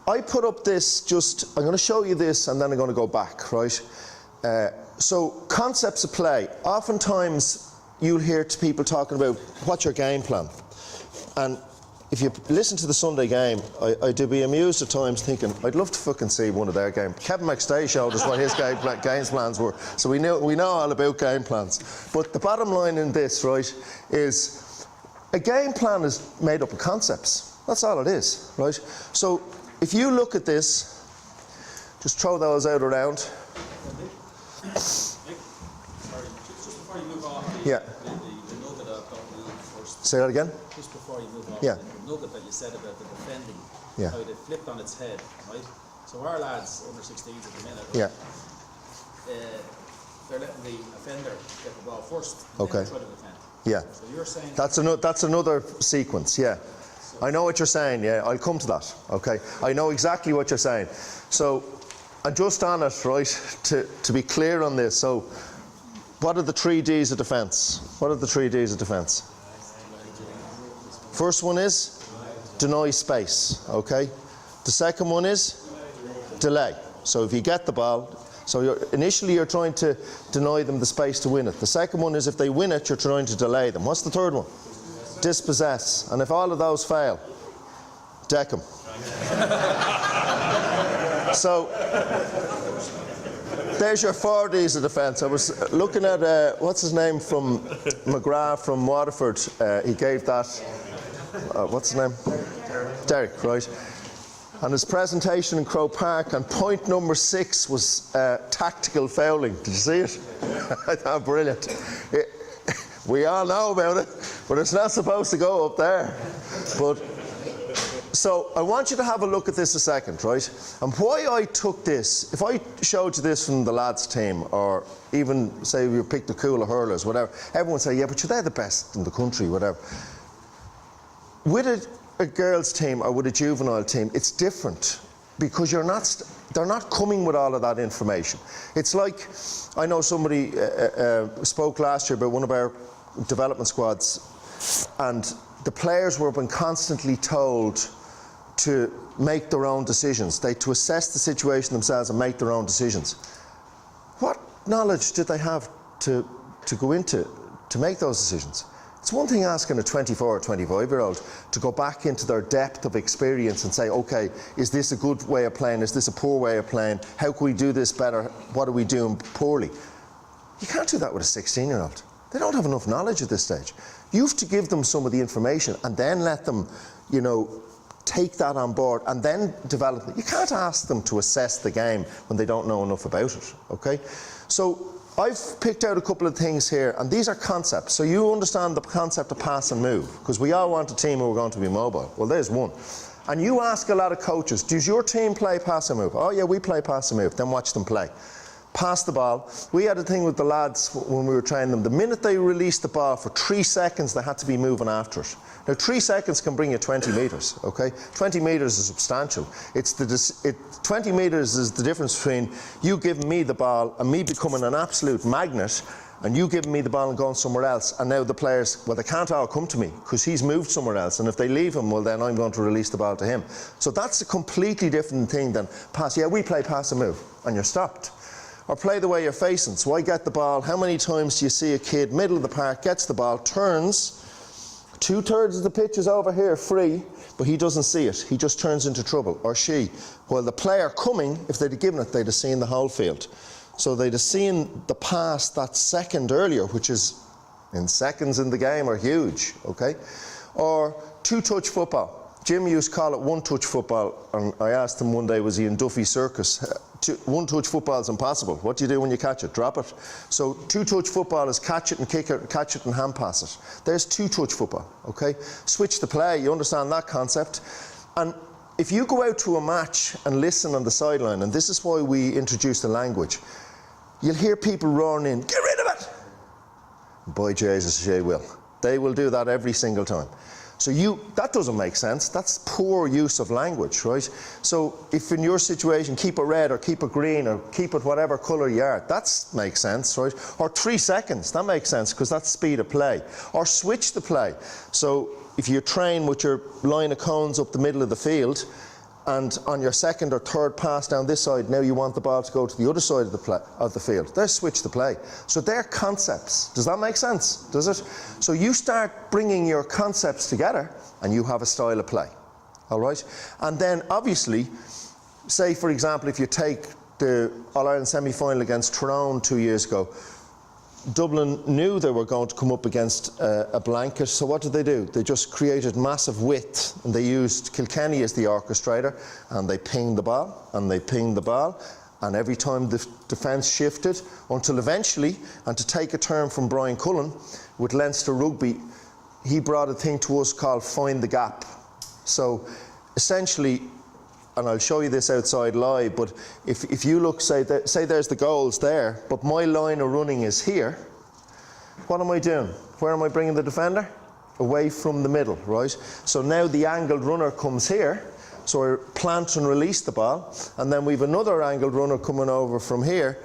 I put up this I'm going to show you this and then I'm going to go back, right? So concepts of play. Oftentimes you'll hear people talking about what's your game plan. And if you listen to the Sunday game, I do be amused at times thinking, I'd love to fucking see one of their games. Kevin McStay showed us what his game plans were. So we know all about game plans. But the bottom line in this, right, is a game plan is made up of concepts. That's all it is, right? So if you look at this, just throw those out around. Mick, sorry, just before you move off the nugget I've got to move first. Say that again? Just before you move off the nugget that you said about the defending, how they flipped on its head, right? So our lads, under 16s at the minute, they're letting the offender get the ball first, and then try to defend. Yeah. So you're saying... That's another sequence, yeah. So I know what you're saying, yeah, I'll come to that, okay? I know exactly what you're saying. So, and just on it, right, to be clear on this, so what are the 3 Ds of defence? What are the 3 Ds of defence? First one is deny space, okay? The second one is delay. So if you get the ball, so initially you're trying to deny them the space to win it. The second one is if they win it, you're trying to delay them. What's the third one? Dispossess. And if all of those fail, deck them. So there's your 4 Ds of defence. I was looking at, what's his name from McGrath from Waterford. He gave that, what's his name? Derek, right? And his presentation in Croke Park, and point number 6 was tactical fouling. Did you see it? I thought brilliant. We all know about it, but it's not supposed to go up there. But so I want you to have a look at this a second, right? And why I took this, if I showed you this from the lads' team, or even say we picked a cool of hurlers, whatever, everyone would say, yeah, but they're the best in the country, whatever. With a girls' team or with a juvenile team, it's different because they're not coming with all of that information. It's like, I know somebody spoke last year about one of our development squads, and the players were being constantly told to make their own decisions, to assess the situation themselves and make their own decisions. What knowledge did they have to go into to make those decisions? It's one thing asking a 24 or 25-year-old to go back into their depth of experience and say, okay, is this a good way of playing? Is this a poor way of playing? How can we do this better? What are we doing poorly? You can't do that with a 16-year-old. They don't have enough knowledge at this stage. You have to give them some of the information and then let them, you know, take that on board and then develop it. You can't ask them to assess the game when they don't know enough about it, okay? So I've picked out a couple of things here, and these are concepts. So you understand the concept of pass and move, because we all want a team who are going to be mobile. Well, there's one. And you ask a lot of coaches, does your team play pass and move? Oh yeah, we play pass and move. Then watch them play. Pass the ball. We had a thing with the lads when we were training them. The minute they released the ball for 3 seconds, they had to be moving after it. Now 3 seconds can bring you 20 metres, okay? 20 metres is substantial. 20 metres is the difference between you giving me the ball and me becoming an absolute magnet, and you giving me the ball and going somewhere else, and now the players, well, they can't all come to me because he's moved somewhere else, and if they leave him, well, then I'm going to release the ball to him. So that's a completely different thing than pass. Yeah, we play pass and move, and you're stopped. Or play the way you're facing. So I get the ball. How many times do you see a kid, middle of the park, gets the ball, turns, 2/3 of the pitch is over here free, but he doesn't see it. He just turns into trouble, or she. While the player coming, if they'd have given it, they'd have seen the whole field. So they'd have seen the pass that second earlier, which is in seconds in the game are huge, okay? Or 2-touch football. Jim used to call it 1-touch football, and I asked him one day, was he in Duffy Circus? 1-touch football is impossible. What do you do when you catch it? Drop it. So 2-touch football is catch it and kick it, catch it and hand pass it. There's 2-touch football, okay? Switch the play, you understand that concept. And if you go out to a match and listen on the sideline, and this is why we introduced the language, you'll hear people roaring in, get rid of it! By Jesus, they will. They will do that every single time. So that doesn't make sense. That's poor use of language, right? So if in your situation, keep it red or keep it green or keep it whatever colour you are, that makes sense, right? Or 3 seconds, that makes sense because that's speed of play. Or switch the play. So if you train with your line of cones up the middle of the field and on your second or third pass down this side, now you want the ball to go to the other side of the field. They're switch the play. So they're concepts. Does that make sense? Does it? So you start bringing your concepts together and you have a style of play. All right? And then obviously, say for example, if you take the All-Ireland semi-final against Tyrone 2 years ago, Dublin knew they were going to come up against a blanket, so what did? They just created massive width, and they used Kilkenny as the orchestrator, and they pinged the ball, and they pinged the ball, and every time the defence shifted, until eventually, and to take a term from Brian Cullen, with Leinster Rugby, he brought a thing to us called find the gap. So essentially, and I'll show you this outside live, but if you look, say there's the goals there, but my line of running is here, what am I doing? Where am I bringing the defender? Away from the middle, right? So now the angled runner comes here, so I plant and release the ball, and then we've another angled runner coming over from here.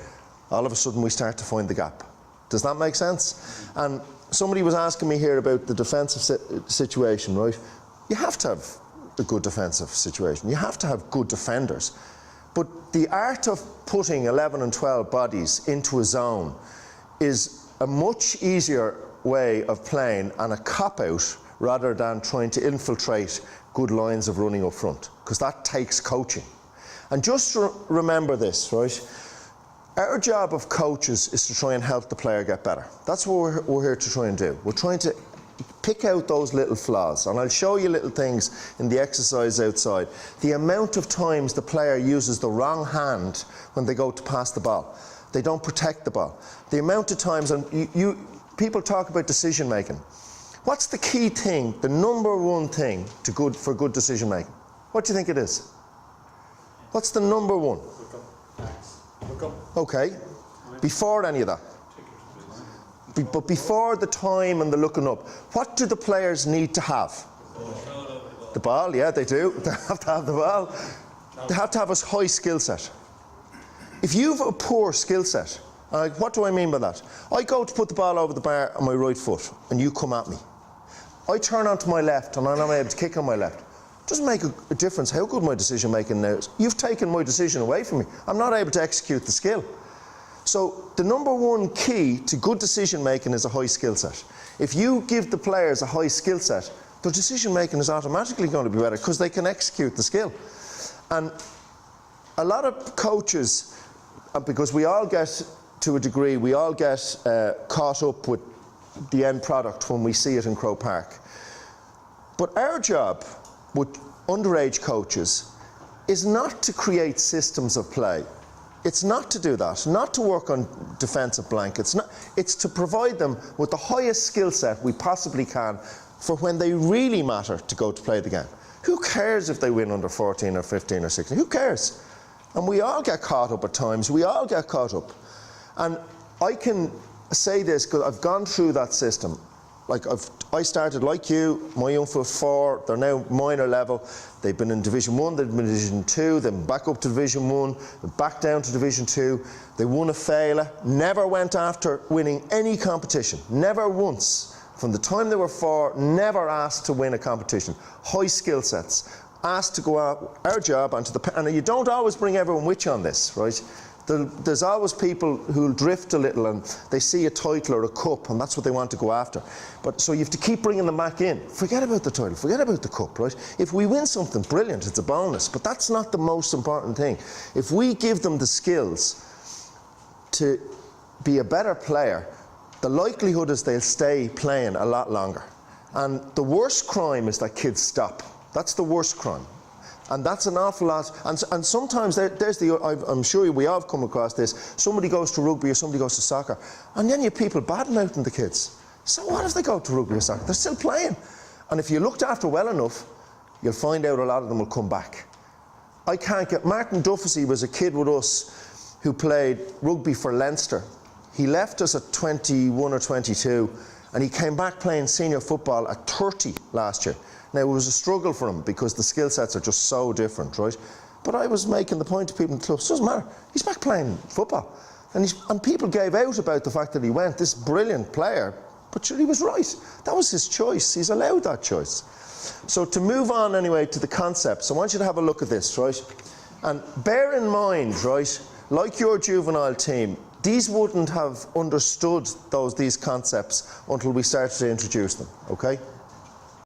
All of a sudden we start to find the gap. Does that make sense? And somebody was asking me here about the defensive situation, right? You have to have a good defensive situation. You have to have good defenders. But the art of putting 11 and 12 bodies into a zone is a much easier way of playing and a cop-out rather than trying to infiltrate good lines of running up front, because that takes coaching. And just remember this, right? Our job of coaches is to try and help the player get better. That's what we're here to try and do. We're trying to pick out those little flaws, and I'll show you little things in the exercise outside. The amount of times the player uses the wrong hand when they go to pass the ball. They don't protect the ball. The amount of times, and people talk about decision making. What's the key thing, the number one thing for good decision making? What do you think it is? What's the number one? Look up. Okay, before any of that. But before the time and the looking up, what do the players need to have? The ball, yeah, they do. They have to have the ball. They have to have a high skill set. If you've a poor skill set, what do I mean by that? I go to put the ball over the bar on my right foot, and you come at me. I turn onto my left, and I'm not able to kick on my left. It doesn't make a difference how good my decision making now is. You've taken my decision away from me. I'm not able to execute the skill. So the number one key to good decision making is a high skill set. If you give the players a high skill set, their decision making is automatically going to be better because they can execute the skill. And a lot of coaches, because we all get, to a degree, we all get caught up with the end product when we see it in Croke Park. But our job with underage coaches is not to create systems of play. It's not to do that, not to work on defensive blankets. It's to provide them with the highest skill set we possibly can for when they really matter to go to play the game. Who cares if they win under 14 or 15 or 16? Who cares? And we all get caught up at times. We all get caught up. And I can say this because I've gone through that system. Like I started like you, my young for 4, they're now minor level. They've been in Division 1, they've been in Division 2, then back up to Division 1, back down to Division 2. They won a Féile, never went after winning any competition, never once. From the time they were 4, never asked to win a competition. High skill sets, asked to go out, our job, and you don't always bring everyone with you on this, right? There's always people who'll drift a little and they see a title or a cup and that's what they want to go after. But so you have to keep bringing them back in. Forget about the title, forget about the cup, right? If we win something, brilliant, it's a bonus, but that's not the most important thing. If we give them the skills to be a better player, the likelihood is they'll stay playing a lot longer. And the worst crime is that kids stop. That's the worst crime. And that's an awful lot. And sometimes I'm sure we all have come across this. Somebody goes to rugby or somebody goes to soccer, and then you have people badmouthing the kids. So what if they go to rugby or soccer? They're still playing. And if you're looked after well enough, you'll find out a lot of them will come back. I can't get... Martin Duffy was a kid with us who played rugby for Leinster. He left us at 21 or 22, and he came back playing senior football at 30 last year. Now, it was a struggle for him because the skill sets are just so different, right? But I was making the point to people in the clubs, it doesn't matter, he's back playing football. And people gave out about the fact that he went, this brilliant player, But sure, he was right. That was his choice. He's allowed that choice. So to move on anyway to the concepts, I want you to have a look at this, right? And bear in mind, right, like your juvenile team, these wouldn't have understood these concepts until we started to introduce them, okay?